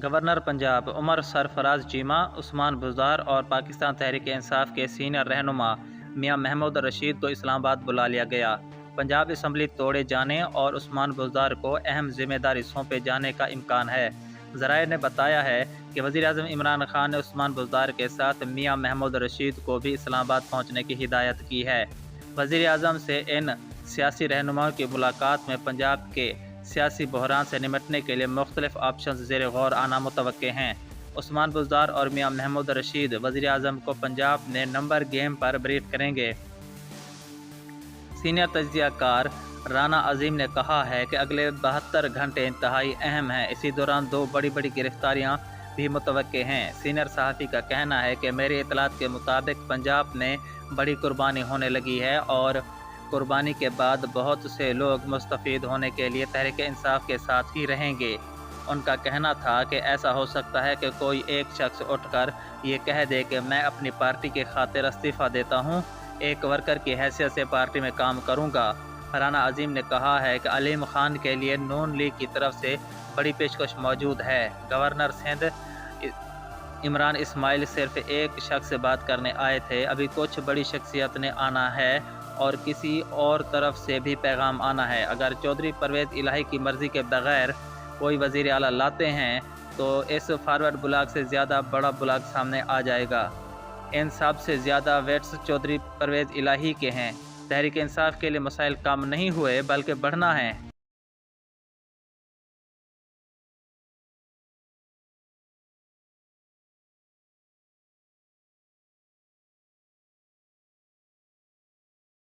Governor Punjab عمر سرفراز چیمہ، عثمان بزدار اور پاکستان تحریک انصاف کے senior رہنما میاں محمود رشید کو اسلام آباد بلا لیا گیا۔ پنجاب اسمبلی توڑے جانے اور عثمان بزدار کو اہم ذمہ داری سونپے جانے کا امکان ہے۔ ذرائع نے بتایا ہے کہ وزیراعظم عمران خان نے عثمان بزدار کے ساتھ میاں محمود رشید کو بھی اسلام آباد پہنچنے کی ہدایت کی ہے۔ وزیر اعظم سے ان سیاسی رہنماؤں کی ملاقات میں پنجاب کے سیاسی بحران سے نمٹنے کے لیے مختلف آپشنز زیر غور آنا متوقع ہیں۔ عثمان بزدار اور میاں محمود رشید وزیر اعظم کو پنجاب نے نمبر گیم پر بریف کریں گے۔ سینئر تجزیہ کار رانا عظیم نے کہا ہے کہ اگلے 72 گھنٹے انتہائی اہم ہیں۔ اسی دوران 2 بڑی گرفتاریاں بھی متوقع ہیں۔ سینئر صحافی کا کہنا ہے کہ میری اطلاعات کے مطابق پنجاب میں بڑی قربانی ہونے لگی ہے اور قربانی کے بعد بہت سے لوگ مستفید ہونے کے لیے تحریک انصاف کے ساتھ ہی رہیں گے۔ ان کا کہنا تھا کہ ایسا ہو سکتا ہے کہ کوئی ایک شخص اٹھ کر یہ کہہ دے کہ میں اپنی پارٹی کی خاطر استعفیٰ دیتا ہوں، ایک ورکر کی حیثیت سے پارٹی میں کام کروں گا۔ رانا عظیم نے کہا ہے کہ علیم خان کے لیے نون لیگ کی طرف سے بڑی پیشکش موجود ہے۔ گورنر سندھ عمران اسماعیل صرف ایک شخص سے بات کرنے آئے تھے، ابھی کچھ بڑی شخصیت نے آنا ہے اور کسی اور طرف سے بھی پیغام آنا ہے۔ اگر چودھری پرویز الہی کی مرضی کے بغیر کوئی وزیر اعلیٰ لاتے ہیں تو اس فارورڈ بلاک سے زیادہ بڑا بلاک سامنے آ جائے گا۔ ان سب سے زیادہ ویٹس چودھری پرویز الہی کے ہیں۔ تحریک انصاف کے لیے مسائل کم نہیں ہوئے بلکہ بڑھنا ہیں۔